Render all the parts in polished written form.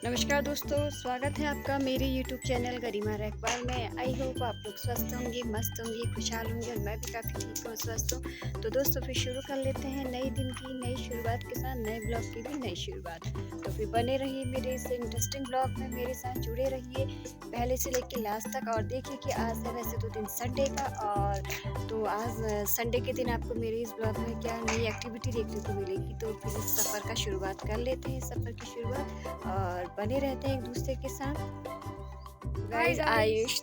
नमस्कार दोस्तों, स्वागत है आपका मेरे YouTube चैनल गरिमा रखवाल में। आई होप आप लोग स्वस्थ होंगे, मस्त होंगे, खुशहाल होंगे और मैं भी काफ़ी ठीक हूँ, स्वस्थ हूँ। तो दोस्तों फिर शुरू कर लेते हैं नए दिन की नई शुरुआत के साथ, नए ब्लॉग की भी नई शुरुआत। तो फिर बने रहिए मेरे इस इंटरेस्टिंग ब्लॉग में, मेरे साथ जुड़े रहिए पहले से लेकर लास्ट तक। और देखिए कि आज है वैसे तो दिन संडे का, और तो आज संडे के दिन आपको मेरे इस ब्लॉग में क्या नई एक्टिविटी देखने को मिलेगी। तो फिर इस सफ़र का शुरुआत कर लेते हैं, सफ़र की शुरुआत, और बने रहते हैं एक दूसरे के साथ। गाइस आयुष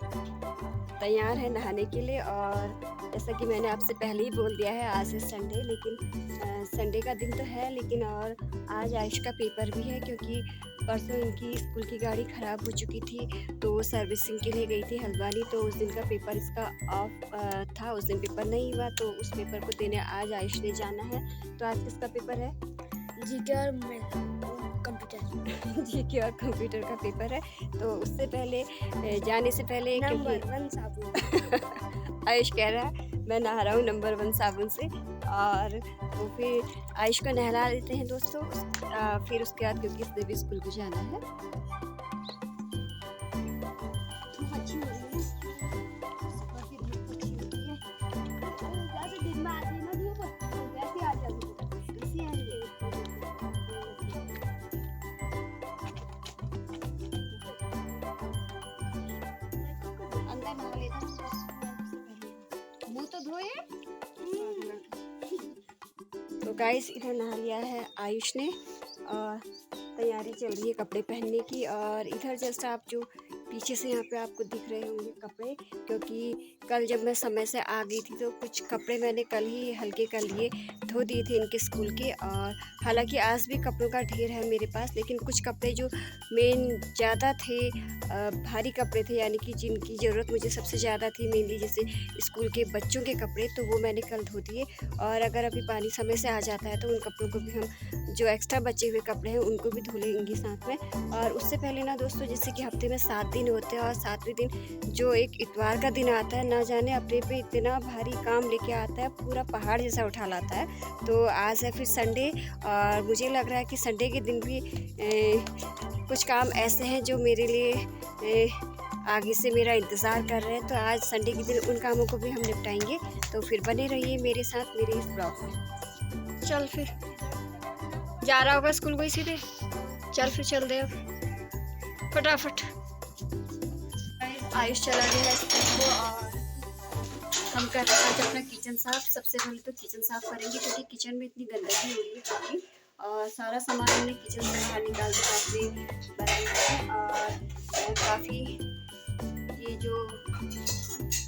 तैयार है नहाने के लिए, और जैसा कि मैंने आपसे पहले ही बोल दिया है आज है संडे, लेकिन संडे का दिन तो है लेकिन और आज आयुष का पेपर भी है, क्योंकि परसों इनकी स्कूल की गाड़ी ख़राब हो चुकी थी तो वो सर्विसिंग के लिए गई थी हल्द्वानी। तो उस दिन का पेपर इसका ऑफ था, उस दिन पेपर नहीं हुआ, तो उस पेपर को देने आज आयुष ने जाना है। तो आज किसका पेपर है? जीके और कंप्यूटर। जीके और कंप्यूटर का पेपर है। तो उससे पहले जाने से पहले नंबर 1 साबुन। आयुष कह रहा है मैं नहा रहा हूँ नंबर 1 साबुन से। और तो फिर आयुष को नहला लेते हैं दोस्तों। फिर उसके बाद क्योंकि इसने भी स्कूल को जाना है। अच्छी हो रही है, सुबह की धूप अच्छी होती है। ज़्यादा दिन में आती है ना धूप, वैसे आ जाती है। इसी आ अंदर नहा लेता हूँ, मुँह तो धोए। तो गाइस इधर नहा लिया है आयुष ने, और तैयारी चल रही है कपड़े पहनने की। और इधर जस्ट आप जो पीछे से यहाँ पे आपको दिख रहे होंगे कपड़े, क्योंकि कल जब मैं समय से आ गई थी तो कुछ कपड़े मैंने कल ही हल्के कर लिए, धो दिए थे इनके स्कूल के। और हालांकि आज भी कपड़ों का ढेर है मेरे पास, लेकिन कुछ कपड़े जो मेन ज़्यादा थे, भारी कपड़े थे, यानी कि जिनकी ज़रूरत मुझे सबसे ज़्यादा थी, मेनली जैसे स्कूल के बच्चों के कपड़े, तो वो मैंने कल धो दिए। और अगर अभी पानी समय से आ जाता है तो उन कपड़ों को भी हम जो एक्स्ट्रा बचे हुए कपड़े हैं उनको भी धो लेंगे साथ में। और उससे पहले ना दोस्तों, जैसे कि हफ्ते में 7 दिन होते हैं और 7वें दिन जो एक इतवार का दिन आता है, ना जाने अपने पे इतना भारी काम लेके आता है, पूरा पहाड़ जैसा उठा लाता है। तो आज है फिर संडे, और मुझे लग रहा है कि संडे के दिन भी कुछ काम ऐसे हैं जो मेरे लिए आगे से मेरा इंतज़ार कर रहे हैं। तो आज संडे के दिन उन कामों को भी हम निपटाएंगे। तो फिर बने रहिए मेरे साथ मेरे इस ब्लॉग में। चल फिर जा रहा होगा स्कूल को इसीलिए, चल फिर चल दे अब फटाफट। आयुष चला गया स्कूल को, और हम कर रहे हैं अपना किचन साफ। सबसे पहले तो किचन साफ करेंगे, क्योंकि किचन में इतनी गंदगी हो रही है काफ़ी, और सारा सामान हमने किचन से बाहर निकाल दिया अपने बरामदे में। और काफ़ी ये जो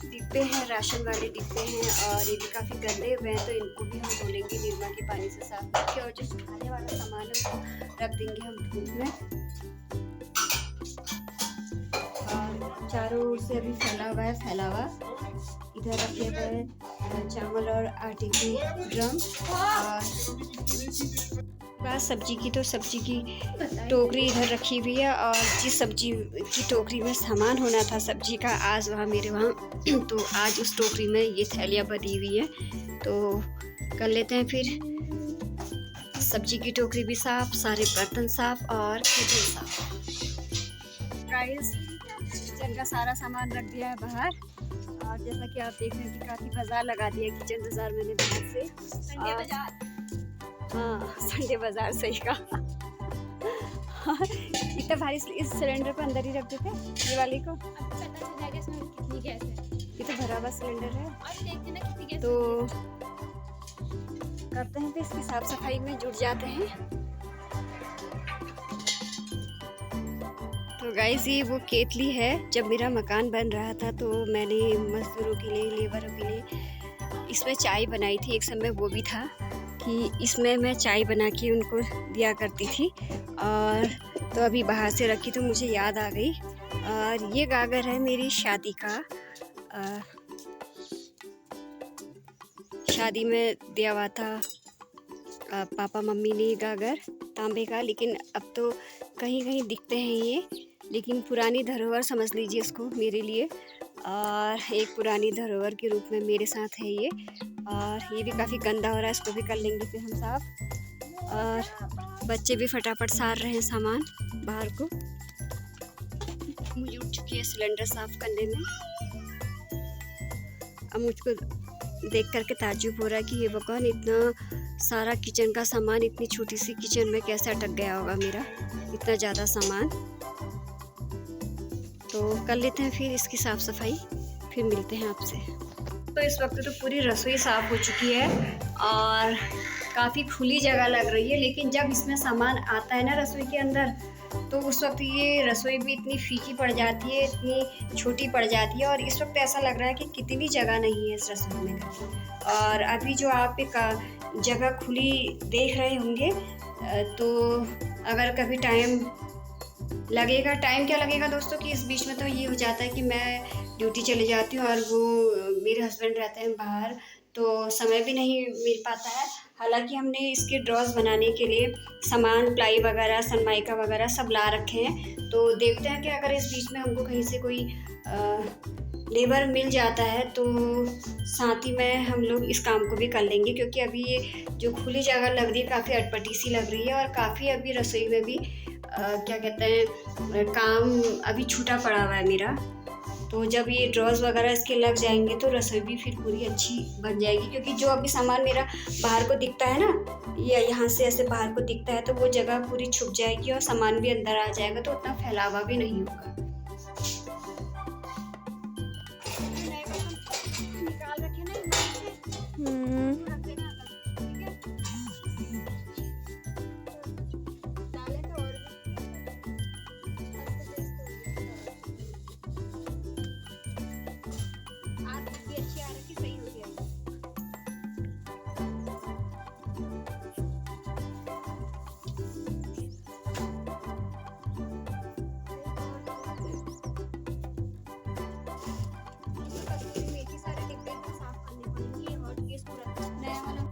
डिब्बे हैं, राशन वाले डिब्बे हैं, और ये भी काफ़ी गंदे हुए हैं, तो इनको भी हम धोलेंगे निरमा के पानी से साफ करके। और जो खाने वाला सामान है उसको रख देंगे हम धूप में। और चारों ओर से अभी फैला हुआ है फैलावा। इधर रखे हुए हैं चावल और आटे के ड्रम। और सब्जी की तो सब्जी की टोकरी इधर रखी हुई है, और जिस सब्जी की टोकरी में सामान होना था सब्जी का, आज वहाँ मेरे वहाँ तो आज उस टोकरी में ये थैलियाँ भरी हुई है। तो कर लेते हैं फिर सब्जी की टोकरी भी साफ, सारे बर्तन साफ और किचन साफ। गाइस किचन का सारा सामान रख दिया है बाहर, और जैसा कि आप देख रहे हैं कि काफ़ी बाजार लगा दिया किचन बाजार मैंने बाहर से। संडे बाजार। हाँ संडे बाजार सही कहा। इतना भारी इस सिलेंडर पर अंदर ही रख देते ये वाले को, अब पता चल जाएगा इसमें कितनी गैस है। ये तो भरा हुआ सिलेंडर है। और देखते ना कितनी गैस तो करते हैं, तो इसकी साफ सफाई में जुट जाते हैं। तो गाइस ये वो केतली है, जब मेरा मकान बन रहा था तो मैंने मजदूरों के लिए, लेबरों के लिए इसमें चाय बनाई थी। एक समय वो भी था कि इसमें मैं चाय बना के उनको दिया करती थी। और तो अभी बाहर से रखी तो मुझे याद आ गई। और ये गागर है मेरी शादी का, शादी में दिया हुआ था पापा मम्मी ने गागर तांबे का, लेकिन अब तो कहीं कहीं दिखते हैं ये, लेकिन पुरानी धरोहर समझ लीजिए इसको मेरे लिए। और एक पुरानी धरोहर के रूप में मेरे साथ है ये। और ये भी काफ़ी गंदा हो रहा है, इसको भी कर लेंगे फिर हम साफ। और बच्चे भी फटाफट सार रहे हैं सामान बाहर को। मुझे उठ चुकी है सिलेंडर साफ करने में। अब मुझको देख करके ताज्जुब हो रहा है कि ये भगवान, इतना सारा किचन का सामान इतनी छोटी सी किचन में कैसे अटक गया होगा मेरा, इतना ज़्यादा सामान। तो कर लेते हैं फिर इसकी साफ़ सफाई, फिर मिलते हैं आपसे। तो इस वक्त तो पूरी रसोई साफ़ हो चुकी है और काफ़ी खुली जगह लग रही है, लेकिन जब इसमें सामान आता है ना रसोई के अंदर, तो उस वक्त ये रसोई भी इतनी फीकी पड़ जाती है, इतनी छोटी पड़ जाती है। और इस वक्त ऐसा लग रहा है कि कितनी जगह नहीं है इस रसोई में। और अभी जो आप एक जगह खुली देख रहे होंगे, तो अगर कभी टाइम लगेगा, टाइम क्या लगेगा दोस्तों, कि इस बीच में तो ये हो जाता है कि मैं ड्यूटी चले जाती हूँ और वो मेरे हस्बैंड रहते हैं बाहर, तो समय भी नहीं मिल पाता है। हालांकि हमने इसके ड्रॉज बनाने के लिए सामान, प्लाई वगैरह, सनमाइका वगैरह सब ला रखे हैं। तो देखते हैं कि अगर इस बीच में हमको कहीं से कोई लेबर मिल जाता है तो साथ ही में हम लोग इस काम को भी कर लेंगे, क्योंकि अभी ये जो खुली जगह लग रही है काफ़ी अटपटी सी लग रही है और काफ़ी अभी रसोई में भी क्या कहते हैं, काम अभी छूटा पड़ा हुआ है मेरा। तो जब ये ड्रॉज वगैरह इसके लग जाएंगे तो रसोई भी फिर पूरी अच्छी बन जाएगी, क्योंकि जो अभी सामान मेरा बाहर को दिखता है ना, ये यहाँ से ऐसे बाहर को दिखता है, तो वो जगह पूरी छुप जाएगी और सामान भी अंदर आ जाएगा, तो उतना फैलावा भी नहीं होगा। निकाल रखे ना डाले तो और भी अच्छी आ रखी, सही हो गया। मेथी सारे डिब्बे को साफ करने पड़ेंगे, हॉट केस पूरा नया वाला।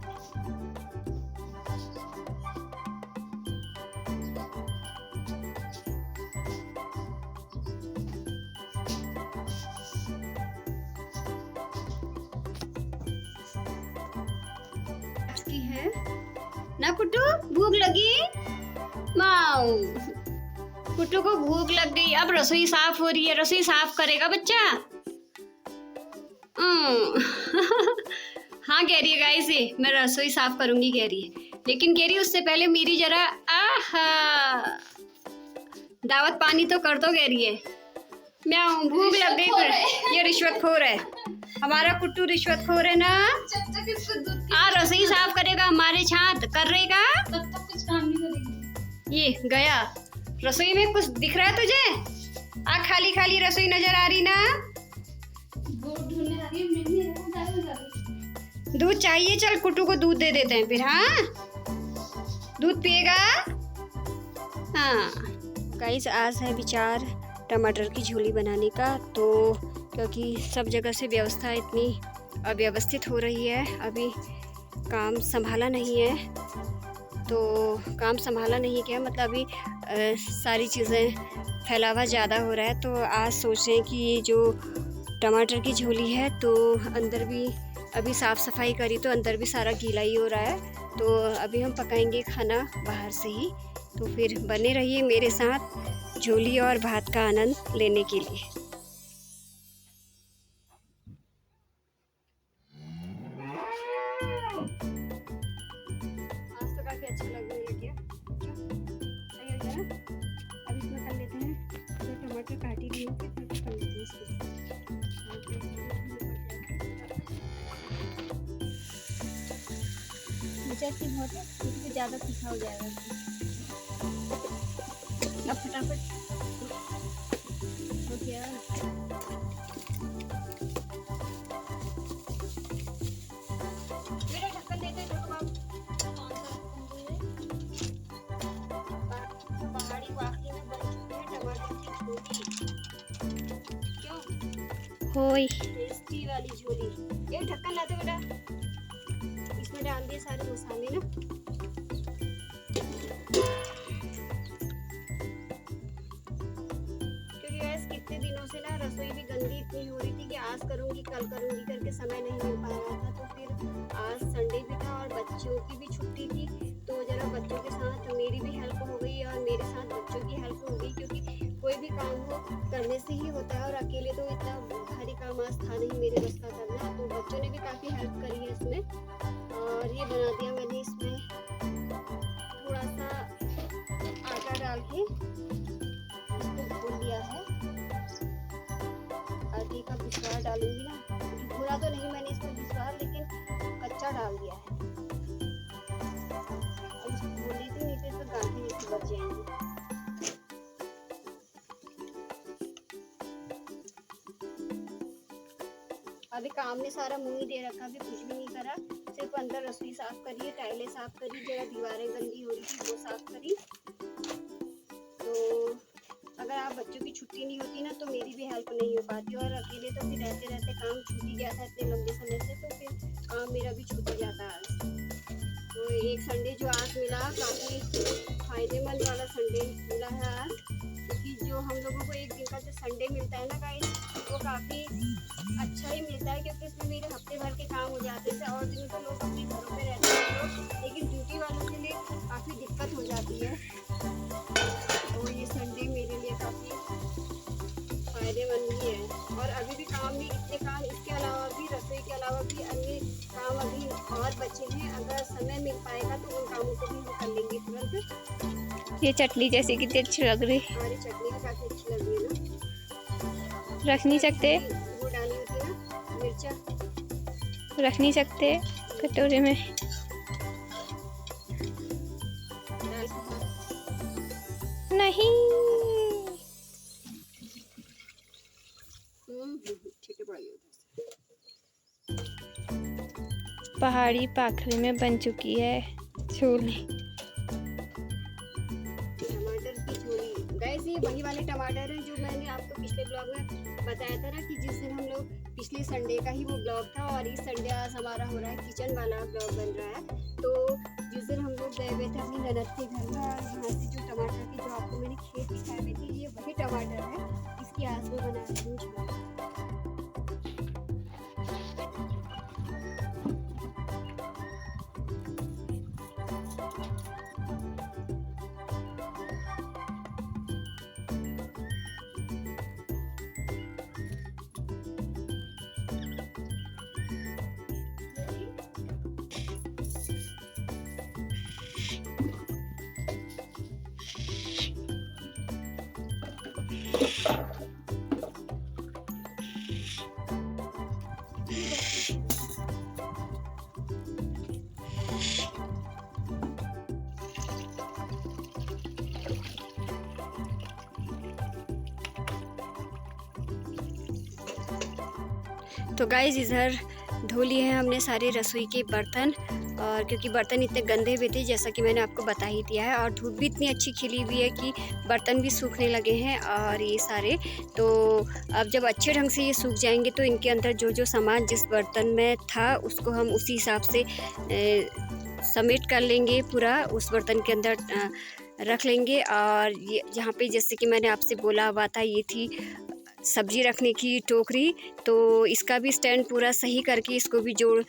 की है ना कुट्टू, भूख लगी? माओ, कुट्टू को भूख लग गई। अब रसोई साफ हो रही है, रसोई साफ करेगा बच्चा। हाँ कह रही है गाइस, ये मैं रसोई साफ करूंगी कह रही है, लेकिन कह रही है उससे पहले मेरी जरा दावत पानी तो कर दो, कह रही है। मैं भूख लग गई फिर। ये रिश्वतखोर है हमारा कुट्टू, रिश्वतखोर है ना। रसोई साफ करेगा हमारे छात कर रहेगा, तब तक कुछ काम नहीं करेगी। ये गया। रसोई में कुछ दिख रहा है तुझे? खाली खाली रसोई नजर आ रही ना। ढूंढने आ रही है, मिल नहीं रहा, जा रही। दूध चाहिए? चल कुट्टू को दूध दे देते हैं फिर। हाँ दूध पिएगा। हाँ गाइस, आज है विचार टमाटर की झोली बनाने का। तो क्योंकि सब जगह से व्यवस्था इतनी अव्यवस्थित हो रही है, अभी काम संभाला नहीं है, तो काम संभाला नहीं क्या मतलब अभी सारी चीज़ें फैलावा ज़्यादा हो रहा है। तो आज सोचें कि ये जो टमाटर की झोली है, तो अंदर भी अभी साफ़ सफाई करी तो अंदर भी सारा गीला ही हो रहा है। तो अभी हम पकाएंगे खाना बाहर से ही। तो फिर बने रहिए मेरे साथ झोली और भात का आनंद लेने के लिए। आज तो काफ़ी अच्छा लगने लग गया। सही हो गया ना। अब इसमें कर लेते हैं, तो टमाटर काटी ली होगी फिर कर लेते हैं इसको। मिर्ची बहुत है, इससे ज़्यादा तीखा हो जाएगा। अब फटाफट हो गया। मेरा ढक्कन देते हैं ढक्कन आप। पहाड़ी वाकई में बन चुकी है टमाटर की झोली। क्यों? होय टेस्टी वाली झोली। एक ढक्कन लाते बेटा, इसमें डाल दिए सारे मसाले ना। क्योंकि गैस कितने दिनों से ना रसोई भी गंदी इतनी हो रही थी कि आज करूँगी कल करूँगी करके समय नहीं मिल पा रहा था। तो फिर आज संडे भी था और बच्चों की भी छुट्टी थी, तो जरा बच्चों के साथ मेरी भी हेल्प हो गई और मेरे साथ बच्चों की हेल्प हो गई, क्योंकि कोई भी काम हो करने से ही होता है और अकेले तो इतना भारी काम आज था नहीं मेरे बस का करना। तो बच्चों ने भी काफ़ी हेल्प करी है इसमें। और ये बना दिया मैंने इसमें थोड़ा सा आटा डाल के इसको भून लिया है। आटे का बिस्वार डालूंगी ना, भुना तो नहीं मैंने इसमें बिस्वार, लेकिन कच्चा डाल दिया है। अब इसको भून लेती हूँ, नहीं तो इसमें गांठें जैसे बच जाएंगी। अभी काम ने सारा मुंह ही दे रखा, अभी कुछ भी नहीं करा, सिर्फ अंदर रसोई साफ करी, टाइलें साफ करी, जरा दीवारें गंदी हो रही थी वो साफ करी। तो अगर आप बच्चों की छुट्टी नहीं होती ना तो मेरी भी हेल्प नहीं हो पाती, और अकेले तो फिर रहते रहते काम छूट ही गया था इतने लंबे समय से, तो फिर काम मेरा भी छूट जाता आज। तो एक संडे जो आज मिला काफ़ी फायदेमंद वाला संडे मिला है आज, क्योंकि जो हम लोगों को एक दिन का जो संडे मिलता है ना गाइस, वो काफ़ी अच्छा ही मिलता है, क्योंकि इसमें मेरे हफ्ते भर के काम हो जाते हैं। और दिनों तो लोग अपने घरों में रहते हैं लोग, लेकिन ड्यूटी वालों के लिए काफ़ी दिक्कत हो जाती है। तो ये संडे मेरे लिए काफ़ी फायदेमंद ही है। और अभी भी काम भी इतने काम, इसके अलावा भी रसोई के अलावा भी अन्य काम अभी और बचे हैं। अगर समय मिल पाएगा तो उन कामों को भी हम कर लेंगे तुरंत। ये चटनी जैसे कितनी अच्छी लग रही है। हमारी चटनी भी काफ़ी अच्छी लग रही है ना। रख नहीं सकते, वो डाली होती है ना मिर्चा, रख नहीं सकते कटोरे में। नहीं, ठीक है, पड़ाई पहाड़ी पाखरी में बन चुकी है छोले। टमाटर की छोली गाइस, ये वही वाले टमाटर हैं जो मैंने आपको पिछले ब्लॉग में बताया था ना, कि जिस दिन हम लोग पिछले संडे का ही वो ब्लॉग था, और इस संडे आज हमारा हो रहा है किचन वाला ब्लॉग बन रहा है। तो जिस दिन हम लोग गए हुए थे अपनी ननद के घर में, और वहाँ से जो टमाटर की जो आपको मैंने खेत दिखाए हुए थे, ये वही टमाटर है, इसकी आज में बना रही हूँ छोला। तो गाइज़ इधर धो लिए हैं हमने सारे रसोई के बर्तन, और क्योंकि बर्तन इतने गंदे हुए थे जैसा कि मैंने आपको बता ही दिया है, और धूप भी इतनी अच्छी खिली हुई है कि बर्तन भी सूखने लगे हैं और ये सारे। तो अब जब अच्छे ढंग से ये सूख जाएंगे तो इनके अंदर जो जो सामान जिस बर्तन में था उसको हम उसी हिसाब से समेट कर लेंगे, पूरा उस बर्तन के अंदर रख लेंगे। और ये जहाँ पे जैसे कि मैंने आपसे बोला हुआ था, ये थी सब्जी रखने की टोकरी, तो इसका भी स्टैंड पूरा सही करके इसको भी जोड़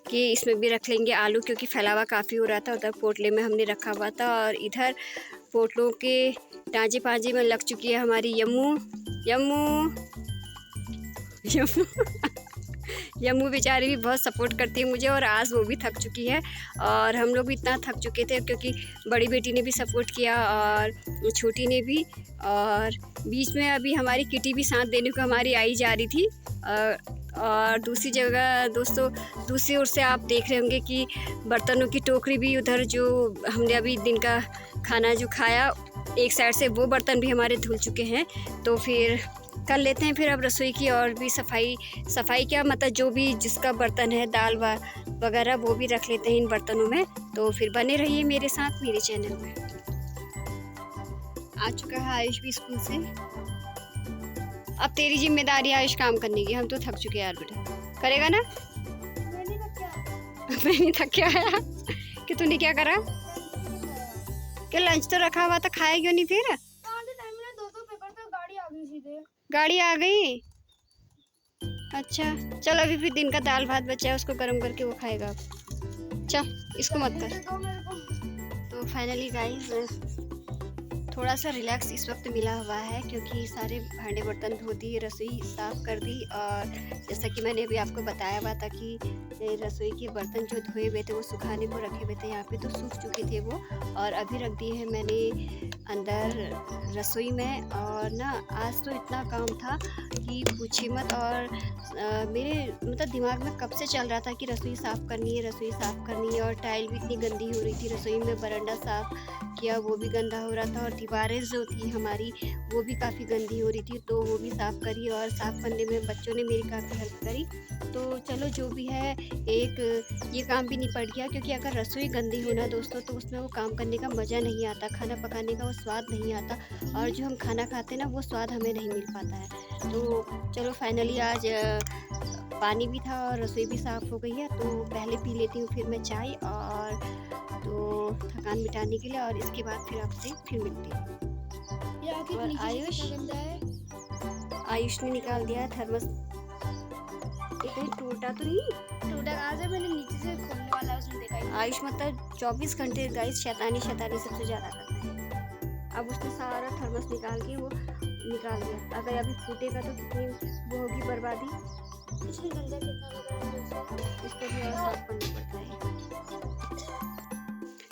के इसमें भी रख लेंगे आलू, क्योंकि फैलावा काफ़ी हो रहा था। उधर पोटले में हमने रखा हुआ था, और इधर पोटलों के टाँजे पाँजे में लग चुकी है हमारी यम्मू यम्मू यम्मू यम्मू बेचारी भी बहुत सपोर्ट करती है मुझे, और आज वो भी थक चुकी है, और हम लोग भी इतना थक चुके थे, क्योंकि बड़ी बेटी ने भी सपोर्ट किया और छोटी ने भी, और बीच में अभी हमारी किटी भी साथ देने को हमारी आई जा रही थी। और दूसरी जगह दोस्तों, दूसरी ओर से आप देख रहे होंगे कि बर्तनों की टोकरी भी उधर, जो हमने अभी दिन का खाना जो खाया एक साइड से, वो बर्तन भी हमारे धुल चुके हैं। तो फिर कर लेते हैं फिर अब रसोई की और भी सफाई क्या मतलब जो भी जिसका बर्तन है, दाल वगैरह वो भी रख लेते हैं इन बर्तनों में। तो फिर बने रहिए मेरे साथ मेरे चैनल में। आ चुका है आयुष भी स्कूल से, अब तेरी जिम्मेदारी आयुष काम करने की, हम तो थक चुके यार बेटा, करेगा ना? मैं नहीं थक के आया कि तूने क्या करा, कि लंच तो रखा हुआ था, खाया क्यों नहीं फिर? दो पेपर तो गाड़ी आ गई सीधे। गाड़ी आ गई। अच्छा चल, अभी फिर दिन का दाल भात बचा है, उसको गर्म करके वो खाएगा अब। चल इसको मत कर। दो मेरे को। तो फाइनली गाइस थोड़ा सा रिलैक्स इस वक्त मिला हुआ है, क्योंकि सारे भांडे बर्तन धो दिए, रसोई साफ़ कर दी। और जैसा कि मैंने अभी आपको बताया हुआ था कि रसोई के बर्तन जो धोए हुए थे वो सुखाने को रखे हुए थे, यहाँ पे तो सूख चुके थे वो, और अभी रख दिए हैं मैंने अंदर रसोई में। और ना आज तो इतना काम था कि पूछिए मत। और मेरे मतलब दिमाग में कब से चल रहा था कि रसोई साफ़ करनी है, रसोई साफ़ करनी है। और टाइल भी इतनी गंदी हो रही थी रसोई में, बरामदा साफ़ किया वो भी गंदा हो रहा था, और दीवारें जो थी हमारी वो भी काफ़ी गंदी हो रही थी, तो वो भी साफ़ करी। और साफ़ करने में बच्चों ने मेरी काफ़ी हेल्प करी। तो चलो जो भी है, एक ये काम भी निपट गया। क्योंकि अगर रसोई गंदी हो ना दोस्तों, तो उसमें वो काम करने का मज़ा नहीं आता, खाना पकाने का वो स्वाद नहीं आता, और जो हम खाना खाते हैं ना वो स्वाद हमें नहीं मिल पाता है। तो चलो फाइनली आज पानी भी था और रसोई भी साफ़ हो गई है। तो पहले पी लेती हूँ फिर मैं चाय, और तो थकान मिटाने के लिए, और इसके बाद फिर आपसे फिर मिलती हूँ। ये आखिर और नीचे से आयुष कितना गंदा है। आयुष ने निकाल दिया थर्मस। ये कहीं टूटा तो नहीं? टूटा कहाँ से, मैंने नीचे से खोलने वाला उसने देखा ही नहीं। आयुष मतलब 24 घंटे गाइस शैतानी सबसे ज़्यादा करता है। अब उसने सारा थर्मस निकाल के वो निकाल दिया। अगर अभी फूटेगा तो कितनी वो होगी बर्बादी। इसमें गंदा कितना लग रहा है मुझे। इसको भी और साफ करना पड़ता है।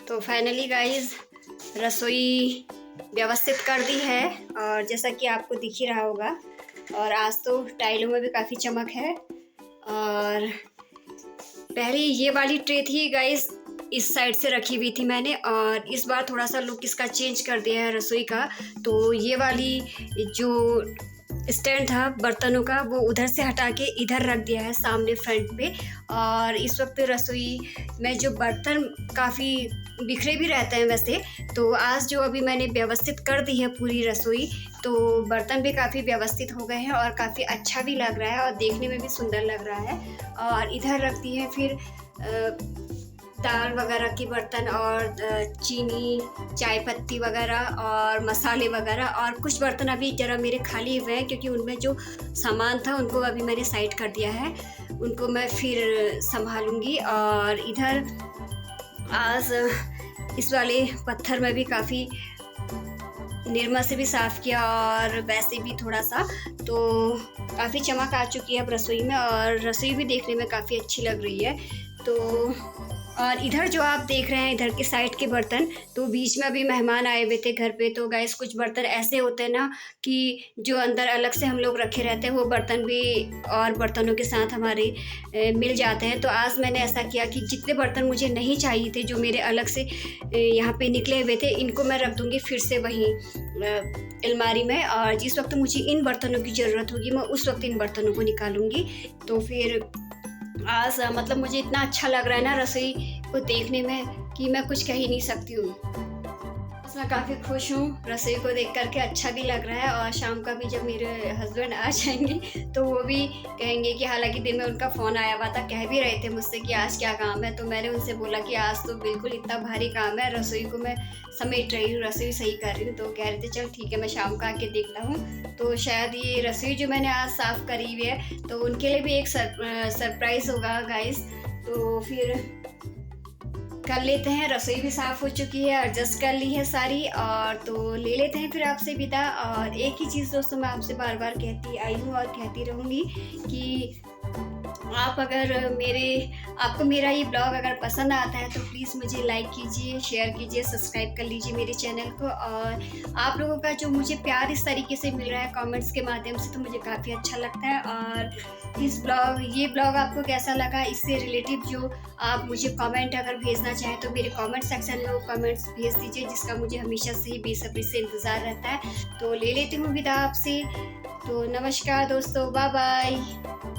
तो फाइनली गाइस रसोई व्यवस्थित कर दी है, और जैसा कि आपको दिख ही रहा होगा। और आज तो टाइलों में भी काफ़ी चमक है। और पहले ये वाली ट्रे थी गाइस, इस साइड से रखी हुई थी मैंने, और इस बार थोड़ा सा लुक इसका चेंज कर दिया है रसोई का। तो ये वाली जो स्टैंड था बर्तनों का वो उधर से हटा के इधर रख दिया है सामने फ्रंट पे। और इस वक्त रसोई में जो बर्तन काफ़ी बिखरे भी रहते हैं वैसे, तो आज जो अभी मैंने व्यवस्थित कर दी है पूरी रसोई, तो बर्तन भी काफ़ी व्यवस्थित हो गए हैं और काफ़ी अच्छा भी लग रहा है और देखने में भी सुंदर लग रहा है। और इधर रख दी है फिर दाल वगैरह के बर्तन, और चीनी, चाय पत्ती वगैरह और मसाले वगैरह। और कुछ बर्तन अभी ज़रा मेरे खाली हुए हैं, क्योंकि उनमें जो सामान था उनको अभी मैंने साइड कर दिया है, उनको मैं फिर संभालूंगी। और इधर आज इस वाले पत्थर में भी काफ़ी निरमा से भी साफ़ किया, और वैसे भी थोड़ा सा, तो काफ़ी चमक आ चुकी है अब रसोई में, और रसोई भी देखने में काफ़ी अच्छी लग रही है। तो और इधर जो आप देख रहे हैं इधर के साइड के बर्तन, तो बीच में अभी मेहमान आए हुए थे घर पे, तो गाइस कुछ बर्तन ऐसे होते हैं ना कि जो अंदर अलग से हम लोग रखे रहते हैं, वो बर्तन भी और बर्तनों के साथ हमारे मिल जाते हैं। तो आज मैंने ऐसा किया कि जितने बर्तन मुझे नहीं चाहिए थे, जो मेरे अलग से यहाँ पे निकले हुए थे, इनको मैं रख दूँगी फिर से वहीं अलमारी में। और जिस वक्त मुझे इन बर्तनों की ज़रूरत होगी मैं उस वक्त इन बर्तनों को निकालूंगी। तो फिर आज मतलब मुझे इतना अच्छा लग रहा है ना रसोई को देखने में कि मैं कुछ कह ही नहीं सकती हूँ। मैं काफ़ी खुश हूँ रसोई को देख करके, अच्छा भी लग रहा है। और शाम का भी जब मेरे हस्बैंड आ जाएंगे तो वो भी कहेंगे कि, हालांकि दिन में उनका फ़ोन आया हुआ था, कह भी रहे थे मुझसे कि आज क्या काम है। तो मैंने उनसे बोला कि आज तो बिल्कुल इतना भारी काम है, रसोई को मैं समेट रही हूँ, रसोई सही कर रही हूँ। तो कह रहे थे चल ठीक है, मैं शाम का आके देखता हूँ। तो शायद ये रसोई जो मैंने आज साफ़ करी हुई है, तो उनके लिए भी एक सरप्राइज़ होगा गाइस। तो फिर कर लेते हैं, रसोई भी साफ़ हो चुकी है, एडजस्ट कर ली है सारी, और तो ले लेते हैं फिर आपसे विदा। और एक ही चीज़ दोस्तों मैं आपसे बार बार कहती आई हूँ और कहती रहूँगी कि आप अगर आपको मेरा ये ब्लॉग अगर पसंद आता है तो प्लीज़ मुझे लाइक कीजिए, शेयर कीजिए, सब्सक्राइब कर लीजिए मेरे चैनल को। और आप लोगों का जो मुझे प्यार इस तरीके से मिल रहा है कमेंट्स के माध्यम से, तो मुझे काफ़ी अच्छा लगता है। और ये ब्लॉग आपको कैसा लगा, इससे रिलेटिव जो आप मुझे कमेंट अगर भेजना चाहें तो मेरे कमेंट सेक्शन में वो कमेंट्स भेज दीजिए, जिसका मुझे हमेशा से ही बेसब्री से इंतज़ार रहता है। तो ले लेती हूँ विदा आपसे। तो नमस्कार दोस्तों, बाय बाय।